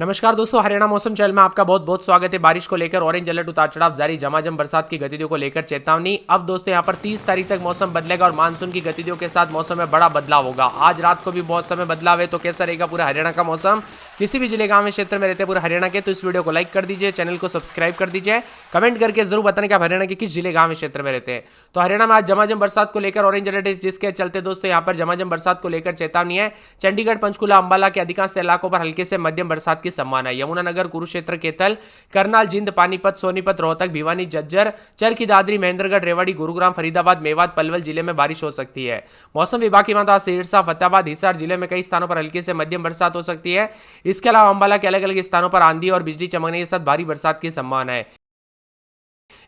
नमस्कार दोस्तों, हरियाणा मौसम चैनल में आपका बहुत बहुत स्वागत है। बारिश को लेकर ऑरेंज अलर्ट, उतार चढ़ाव जारी, झमाझम बरसात की गतिविधियों को लेकर चेतावनी। अब दोस्तों यहाँ पर 30 तारीख तक मौसम बदलेगा और मानसून की गतिविधियों के साथ मौसम में बड़ा बदलाव होगा। आज रात को भी बहुत समय बदलाव है, तो कैसा रहेगा पूरा हरियाणा का मौसम। किसी भी जिले गाँव में क्षेत्र में रहते हैं पूरे हरियाणा के, तो इस वीडियो को लाइक कर दीजिए, चैनल को सब्सक्राइब कर दीजिए, कमेंट करके जरूर बताने कि आप हरियाणा के किस जिले गाँव में क्षेत्र में रहते हैं। तो हरियाणा में आज झमाझम बरसात को लेकर ऑरेंज अलर्ट है, जिसके चलते दोस्तों यहाँ पर झमाझम बरसात को लेकर चेतावनी है। चंडीगढ़, पंचकुला, अंबाला के अधिकांश इलाकों पर हल्के से मध्यम बरसात की संभावना है। यमुनानगर, कुरुक्षेत्र, केथल, करनाल, जिंद, पानीपत, सोनीपत, रोहतक, भिवानी, झज्जर, चरखी दादरी, महेंद्रगढ़, रेवाड़ी, गुरुग्राम, फरीदाबाद, मेवात, पलवल जिले में बारिश हो सकती है। मौसम विभाग की माने सिरसा, फतेहाबाद, हिसार जिले में कई स्थानों पर हल्की से मध्यम बरसात हो सकती है। इसके अलावा अंबाला के अलग अलग स्थानों पर आंधी और बिजली चमकने के साथ भारी बरसात की संभावना है।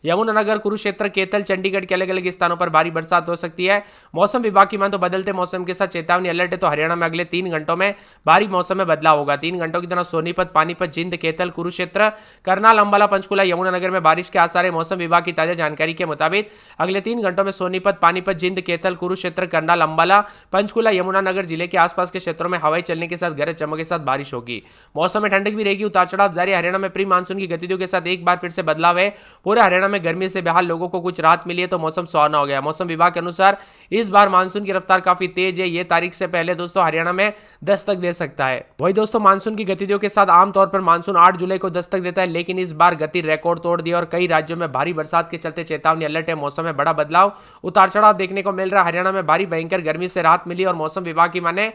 यमुनानगर, कुरुक्षेत्र, केथल, चंडीगढ़ के अलग अलग स्थानों पर भारी बरसात हो सकती है। मौसम विभाग की माने तो बदलते मौसम के साथ चेतावनी अलर्ट है, तो हरियाणा में अगले 3 घंटों में भारी मौसम में बदलाव होगा। 3 घंटों की तरह सोनीपत, पानीपत, जिंद, केथल, कुरुक्षेत्र, करनाल, अंबाला, पंचकुला, यमुनानगर में बारिश के आसार है। मौसम विभाग की ताजा जानकारी के मुताबिक अगले 3 घंटों में सोनीपत, पानीपत, जिंद, केथल, कुरुक्षेत्र, करनाल, अंबाला, पंचकुला, यमुनानगर जिले के आसपास के क्षेत्रों में हवाई चलने के साथ गरज चमक के साथ बारिश होगी। मौसम में ठंडक भी रहेगी, उतार चढ़ाव जारी। हरियाणा में प्री मानसून की गतिविधियों के साथ एक बार फिर से बदलाव है। पूरे हरियाणा में गर्मी से बेहाल लोगों को कुछ राहत मिली है, तो मौसम सुहाना हो गया। मौसम विभाग के अनुसार इस बार मानसून की रफ्तार काफी तेज है। ये तारीख से पहले दोस्तों हरियाणा में दस्तक दे सकता है। वही दोस्तों मानसून की गतिविधियों के साथ आमतौर पर मानसून 8 जुलाई को दस्तक देता है, लेकिन इस बार गति रिकॉर्ड तोड़ दी और कई राज्यों में भारी बरसात के चलते चेतावनी अलर्ट है। मौसम में बड़ा बदलाव, उतार चढ़ाव देखने को मिल रहा है। हरियाणा में भारी भयंकर गर्मी से राहत मिली और मौसम विभाग की माने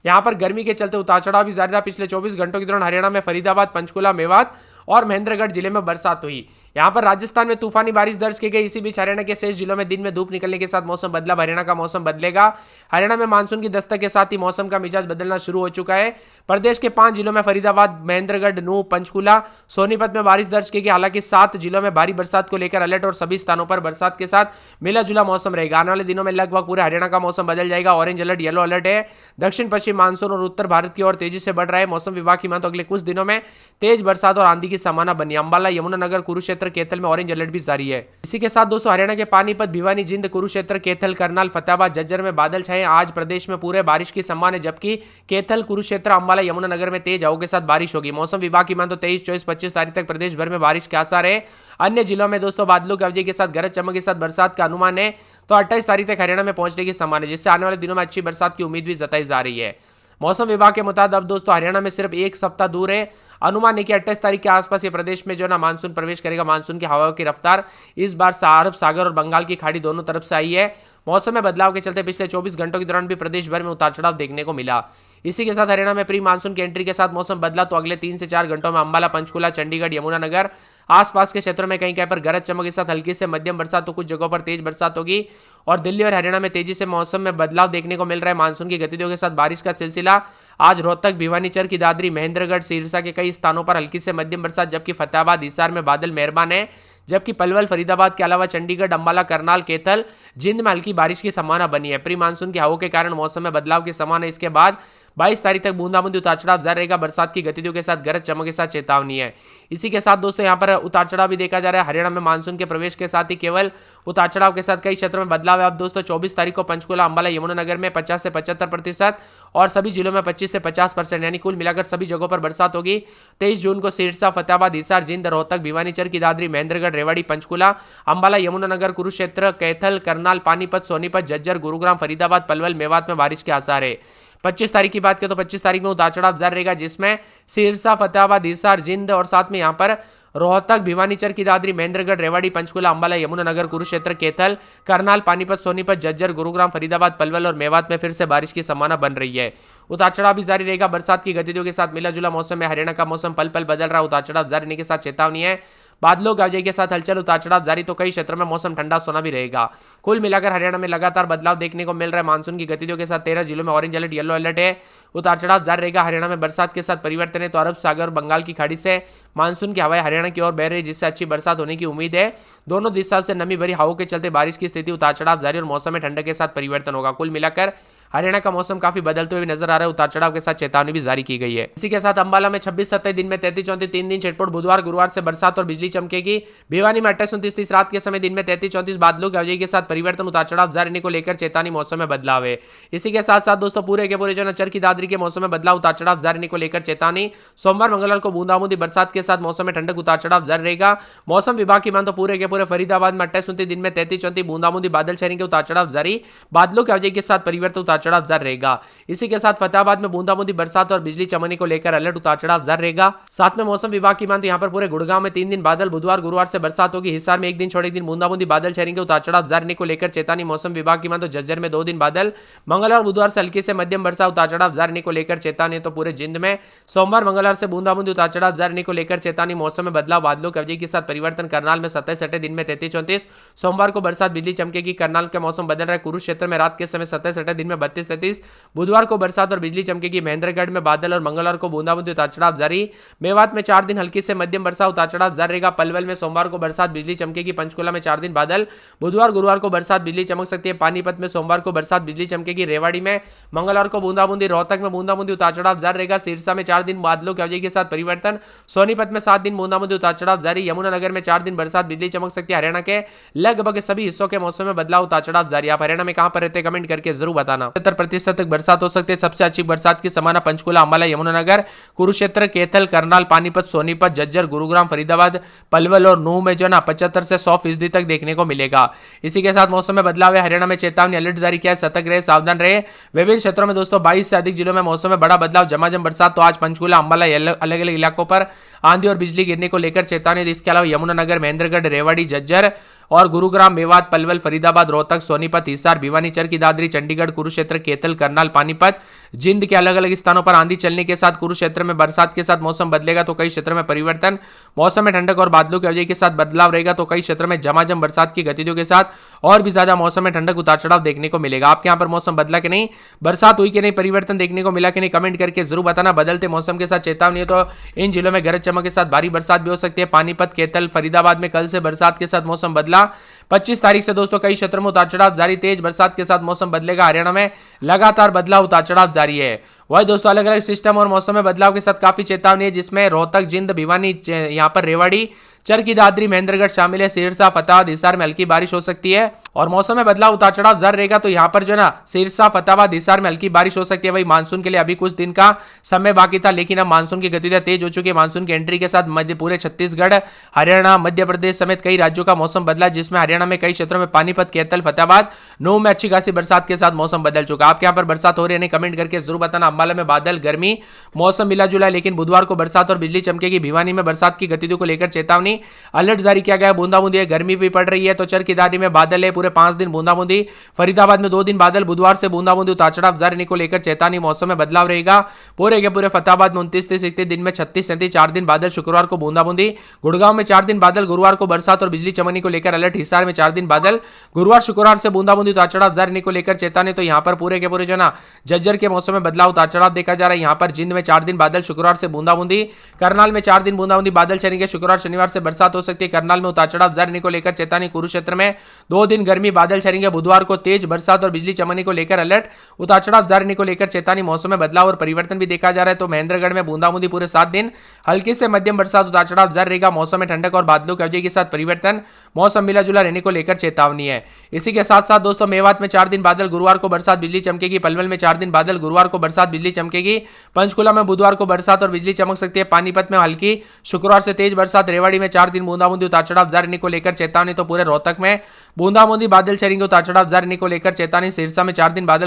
यहां पर गर्मी के चलते उतार चढ़ाव भी जारी रहा। पिछले 24 घंटों के दौरान हरियाणा में फरीदाबाद, पंचकुला, मेवात और महेंद्रगढ़ जिले में बरसात हुई। यहां पर राजस्थान में तूफानी बारिश दर्ज की गई। इसी बीच हरियाणा के शेष जिलों में दिन में धूप निकलने के साथ मौसम बदला। हरियाणा का मौसम बदलेगा। हरियाणा में मानसून की दस्तक के साथ ही मौसम का मिजाज बदलना शुरू हो चुका है। प्रदेश के 5 जिलों में फरीदाबाद, महेंद्रगढ़, नूंह, पंचकुला, सोनीपत में बारिश दर्ज की गई। हालांकि 7 जिलों में भारी बरसात को लेकर अलर्ट और सभी स्थानों पर बरसात के साथ मिला जुला मौसम रहेगा। आने वाले दिनों में लगभग पूरे हरियाणा का मौसम बदल जाएगा। ऑरेंज अलर्ट, येलो अलर्ट है। दक्षिण पश्चिम मानसून और उत्तर भारत की ओर तेजी से बढ़ रहा है। मौसम विभाग की माने तो अगले कुछ दिनों में तेज बरसात और आंधी की संभावना बनी। अंबाला, यमुनानगर, कुरुक्षेत्र, केथल में ऑरेंज अलर्ट भी जारी है। इसी के साथ दोस्तों हरियाणा के पानीपत, भिवानी, जिंद, कुरुक्षेत्र, केथल, करनाल, फतेहाबाद, झज्जर में बादल छाए। आज प्रदेश में पूरे बारिश की संभावना है, जबकि केथल, कुरुक्षेत्र, अंबाला, यमुनानगर में तेज हवाओं के साथ बारिश होगी। मौसम विभाग की माने तो 23, 24, 25 तारीख तक प्रदेश भर में बारिश के आसार है। अन्य जिलों में दोस्तों बादलों की अवधि के साथ गरज चमक के साथ बरसात का अनुमान है, तो 28 तारीख तक हरियाणा में पहुंचने की संभावना है, जिससे आने वाले दिनों में अच्छी बरसात की उम्मीद भी जताई जा रही है। मौसम विभाग के मुताबिक अब दोस्तों हरियाणा में सिर्फ एक सप्ताह दूर है। अनुमान है कि 28 तारीख के आसपास ये प्रदेश में जो ना मानसून प्रवेश करेगा। मानसून की हवाओं की रफ्तार इस बार अरब सागर और बंगाल की खाड़ी दोनों तरफ से आई है। मौसम में बदलाव के चलते पिछले 24 घंटों के दौरान भी प्रदेश भर में उतार चढ़ाव देखने को मिला। इसी के साथ हरियाणा में प्री मानसून की एंट्री के साथ मौसम बदला, तो अगले 3 से 4 घंटों में अंबाला, पंचकुला, चंडीगढ़, यमुनानगर आसपास के क्षेत्रों में कहीं कहीं पर गरज चमक के साथ हल्की से मध्यम बरसात, तो कुछ जगहों पर तेज बरसात होगी। और दिल्ली और हरियाणा में तेजी से मौसम में बदलाव देखने को मिल रहा है। मानसून की गतिविधियों के साथ बारिश का सिलसिला आज रोहतक, भिवानी, चरखी दादरी, महेंद्रगढ़, सिरसा के कई स्थानों पर हल्की से मध्यम बरसात, जबकि फतेहाबाद, हिसार में बादल मेहरबान है। जबकि पलवल, फरीदाबाद के अलावा चंडीगढ़, अंबाला, करनाल, केथल, जिंद में हल्की बारिश की संभावना बनी है। प्री मानसून की हवाओं के कारण मौसम में बदलाव की संभावना। इसके बाद 22 तारीख तक बूंदाबूंदी उतार चढ़ाव जारी रहेगा। बरसात की गतिविधियों के साथ गरज चमक के साथ चेतावनी है। इसी के साथ दोस्तों यहाँ पर उतार चढ़ाव भी देखा जा रहा है। हरियाणा में मानसून के प्रवेश के साथ ही केवल उतार चढ़ाव के साथ कई क्षेत्रों में बदलाव है। अब दोस्तों 24 तारीख को पंचकुला, अंबाला, यमुनानगर में 50 से 75% और सभी जिलों में 25 से 50%, यानी कुल मिलाकर सभी जगहों पर बरसात होगी। 23 जून को सिरसा, फतेहाबाद, हिसार, जिंद, रोहतक, भिवानी, चरखी दादरी, महेंद्रगढ़, रेवाड़ी, पंचकुला, अंबाला, यमुनानगर, कुरुक्षेत्र, कैथल, करनाल, पानीपत, सोनीपत, झज्जर, गुरुग्राम, फरीदाबाद, पलवल, मेवात में बारिश के आसार है। 25 तारीख की बात करें तो 25 तारीख में उतार चढ़ाव जारी रहेगा, जिसमें सिरसा, फतेहाबाद, हिसार, जिंद और साथ में यहाँ पर रोहतक, भिवानी, चरखी दादरी, महेंद्रगढ़, रेवाड़ी, पंचकुला, अंबाला, यमुनानगर, कुरुक्षेत्र, केथल, करनाल, पानीपत, सोनीपत, झज्जर, गुरुग्राम, फरीदाबाद, पलवल और मेवात में फिर से बारिश की संभावना बन रही है। उतार चढ़ाव भी जारी रहेगा। बरसात की गतिविधियों के साथ मिला जुला मौसम में हरियाणा का मौसम पल पल बदल रहा। उतार चढ़ाव जारी रहने के साथ चेतावनी है। बादलों की आवाजाही के साथ हलचल, उतार चढ़ाव जारी, तो कई क्षेत्रों में मौसम ठंडा सोना भी रहेगा। कुल मिलाकर हरियाणा में लगातार बदलाव देखने को मिल रहा है। मानसून की गतिविधियों के साथ 13 जिलों में ऑरेंज अलर्ट, येलो अलर्ट है। उतार चढ़ाव जारी रहेगा। हरियाणा में बरसात के साथ परिवर्तन है, तो अरब सागर और बंगाल की खाड़ी से मानसून की हवाएं हरियाणा की ओर बह रही है, जिससे अच्छी बरसात होने की उम्मीद है। दोनों दिशा से नमी भरी हवाओं के चलते बारिश की स्थिति, उतार चढ़ाव जारी और मौसम में ठंडक के साथ परिवर्तन होगा। कुल मिलाकर हरियाणा का मौसम काफी बदलते हुए नजर आ रहा है, उतार चढ़ाव के साथ चेतावनी भी जारी की गई है। इसी के साथ अंबाला में 26-27 दिन में 33-34 3 दिन छिटपुट, बुधवार गुरुवार से बरसात और बिजली चमकेगी। भिवानी में 28-29 रात के समय दिन में 33-34 बादलों की आवाजाही के साथ परिवर्तन, उतार चढ़ाव जारी रहने को लेकर चेतावनी, मौसम में बदलाव है। इसी के साथ साथ दोस्तों पूरे के पूरे जो है चरखी दादरी के मौसम में बदलाव, उतार चढ़ाव जारी रहने को लेकर चेतावनी। सोमवार मंगलवार को बूंदाबूंदी बरसात के साथ मौसम में ठंडक, उतार चढ़ाव जारी रहेगा। मौसम विभाग की मान तो पूरे के पूरे फरीदाबाद में 28-29 दिन में 33-34 बूंदाबूंदी बादल छाएंगे, उतार चढ़ाव जारी, बादलों की आवाजाही के साथ परिवर्तन, उतार चढ़ाव जारी रहेगा। इसी के साथ फतेहाबाद में बूंदाबूंदी बरसात और बिजली चमकने को लेकर अलर्ट, उतार चढ़ाव जारी रहेगा। साथ में मौसम विभाग की मान तो यहाँ पर पूरे गुड़गांव में 3 दिन बादल, बुधवार गुरुवार से बरसात होगी। हिसार में 1 दिन छोड़ 1 दिन बूंदाबूंदी बादल छाएंगे, उतार चढ़ाव जारी रहने को लेकर चेतावनी। मौसम विभाग की मान तो झज्जर में 2 दिन बादल, मंगलवार बुधवार से हल्की से मध्यम बरसात, उतार चढ़ाव जारी रहने को लेकर चेतावनी। तो पूरे जिंद में सोमवार मंगलवार से बूंदाबूंदी, उतार चढ़ाव जारी रहने को लेकर चेतावनी। मौसम में बदलाव, बादलों की आवाजाही के साथ परिवर्तन। करनाल में 27-28 दिन में 33-34, सोमवार को बरसात बिजली चमकेगी। करनाल का मौसम बदल रहा है। कुरुक्षेत्र में रात के समय 27-28 दिन में 32-33, बुधवार को बरसात और बिजली चमकेगी। महेंद्रगढ़ में बादल और मंगलवार को बूंदाबूंदी, उतार चढ़ाव जारी। मेवात में 4 दिन हल्की से मध्यम बरसात, उतार चढ़ाव जारी रहेगा। पलवल में सोमवार को बरसात बिजली चमकेगी। पंचकुला में 4 दिन बादल, बुधवार गुरुवार को बरसात बिजली चमक सकती है। पानीपत में सोमवार को बरसात बिजली चमकेगी। रेवाड़ी में मंगलवार को बूंदाबूंदी, रोहतक में बूंदाबूंदी, उतार चढ़ाव जारी रहेगा। सिरसा में 4 दिन बादलों की आवाजाही के साथ परिवर्तन। सोनीपत में 7 दिन बूंदाबूंदी, उतार चढ़ाव जारी। यमुनानगर में 4 दिन बरसात बिजली चमक सकती है। हरियाणा के लगभग सभी हिस्सों के मौसम में बदलाव, उतार चढ़ाव जारी। आप हरियाणा में कहां पर रहते हैं कमेंट करके जरूर बताना। 70% तक बरसात हो सकती है। सबसे अच्छी बरसात की संभावना पंचकुला, अंबाला, यमुनानगर, कुरुक्षेत्र, कैथल, करनाल, पानीपत, सोनीपत, झज्जर, गुरुग्राम, फरीदाबाद, पलवल और नूह में जो ना 75 से 100% तक देखने को मिलेगा। इसी के साथ मौसम में बदलाव है। हरियाणा में चेतावनी, अलर्ट जारी किया है। सतर्क रहे, सावधान रहे। विभिन्न क्षेत्रों में दोस्तों 22 से अधिक जिलों में मौसम में बड़ा बदलाव, झमाझम बरसात। तो आज पंचकुला, अंबाला, अलग अलग इलाकों पर आंधी और बिजली गिरने को लेकर चेतावनी। इसके अलावा यमुनानगर, महेंद्रगढ़, रेवाड़ी, झज्जर और गुरुग्राम, मेवात, पलवल, फरीदाबाद, रोहतक, सोनीपत, हिसार, भिवानी, चरखी दादरी, चंडीगढ़, कुरुक्षेत्र, कैथल, करनाल, पानीपत, जिंद के अलग अलग स्थानों पर आंधी चलने के साथ कुरुक्षेत्र में बरसात के साथ मौसम बदलेगा तो कई क्षेत्रों में परिवर्तन। मौसम में ठंडक और बादलों की आवाजाही के साथ बदलाव रहेगा तो कई क्षेत्रों में झमाझम बरसात की गतिविधियों के साथ और भी ज्यादा मौसम में ठंडक, उतार चढ़ाव देखने को मिलेगा। आपके यहाँ पर मौसम बदला कि नहीं, बरसात हुई कि नहीं, परिवर्तन देखने को मिला कि नहीं, कमेंट करके जरूर बताना। बदलते मौसम के साथ चेतावनी है तो इन जिलों में गरज चमक के साथ भारी बरसात भी हो सकती है। पानीपत, कैथल, फरीदाबाद में कल से बरसात के साथ मौसम बदला। 25 तारीख से दोस्तों कई क्षेत्रों में उतार चढ़ाव जारी, तेज बरसात के साथ मौसम बदलेगा। हरियाणा में लगातार बदलाव, उतार चढ़ाव जारी है। वही दोस्तों अलग अलग सिस्टम और मौसम में बदलाव के साथ काफी चेतावनी है, जिसमें रोहतक, जिंद, भिवानी, यहाँ पर रेवाड़ी, चरखी दादरी, महेंद्रगढ़ शामिल है। सिरसा, फतेहाबाद, हिसार में हल्की बारिश हो सकती है और मौसम में बदलाव, उतार चढ़ाव जारी रहेगा। तो यहाँ पर जो ना सिरसा, फतेहाबाद, हिसार में हल्की बारिश हो सकती है। वही मानसून के लिए अभी कुछ दिन का समय बाकी था, लेकिन अब मानसून की गतिविधियां तेज हो चुकी है। मानसून की एंट्री के साथ मध्य पूरे छत्तीसगढ़, हरियाणा, मध्य प्रदेश समेत कई राज्यों का मौसम बदला, जिसमें हरियाणा में कई क्षेत्रों में पानीपत, कैथल, फतेहाबाद, नूह में अच्छी खासी बरसात के साथ मौसम बदल चुका। आपके यहाँ पर बरसात हो रही है नहीं, कमेंट करके जरूर बताना। अंबाला में बादल, गर्मी, मौसम मिला जुला, लेकिन बुधवार को बरसात और बिजली चमकेगी। भिवानी में बरसात की गतिविधियों को लेकर चेतावनी, अलर्ट जारी किया गया। बूंदाबूंदी है, गर्मी भी पड़ रही है। तो चरखी दादरी में बादल है, पूरे 5 दिन बूंदाबूंदी। फरीदाबाद में 2 दिन बादल, बुधवार से बूंदाबूंदी, उतार चढ़ाव जारी रहने को लेकर चेतावनी। मौसम में बदलाव रहेगा। पूरे के पूरे फतेहाबाद में 29-31 दिन में 36-37 4 दिन बादल, शुक्रवार को बूंदाबूंदी। गुड़गांव में 4 दिन बादल, गुरुवार को बरसात और बिजली चमकने को लेकर अलर्ट। हिसार में 4 दिन बादल, गुरुवार शुक्रवार से बूंदाबूंदी, उतार चढ़ाव जारी रहने को लेकर चेतावनी। तो यहाँ पर पूरे के पूरे जो ना झज्जर के मौसम में बदलाव, उतार चढ़ाव देखा जा रहा है। यहाँ पर जिंद में 4 दिन बादल, शुक्रवार से बूंदाबूंदी। करनाल में 4 दिन बूंदाबूंदी बादल चलेंगे, शुक्रवार शनिवार से बरसात हो सकती है। करनाल में उतार चढ़ाव जारी रहने को लेकर चेतावनी। कुरुक्षेत्र में 2 दिन गर्मी, बादल छाएंगे, बुधवार को तेज बरसात और बिजली चमकने को लेकर अलर्ट, उतार चढ़ाव जारी रहने को लेकर चेतावनी। मौसम में बदलाव और परिवर्तन भी देखा जा रहा है। तो महेंद्रगढ़ में बूंदाबूंदी पूरे 7 दिन, हल्की से मध्यम बरसात, उतार चढ़ाव जारी रहेगा। मौसम में ठंडक और बादलों की आवाजाही के साथ परिवर्तन, मौसम मिला जुला रहने को लेकर चेतावनी है। इसी के साथ साथ दोस्तों मेवात में 4 दिन बादल, गुरुवार को बरसात बिजली चमकेगी। पलवल में 4 दिन बादल, गुरुवार को बरसात बिजली चमकेगी। पंचकुला में बुधवार को बरसात और बिजली चमक सकती है। पानीपत में हल्की, शुक्रवार से तेज बरसात। रेवाड़ी में 4 दिन बूंदाबूंदी, उतार चढ़ाव जारी रहने को लेकर चेतावनी। तो पूरे रोहतक में बूंदाबूंदी बादल छाएंगे, उतार चढ़ाव जारी रहने को लेकर चेतावनी। सिरसा में 4 दिन बादल,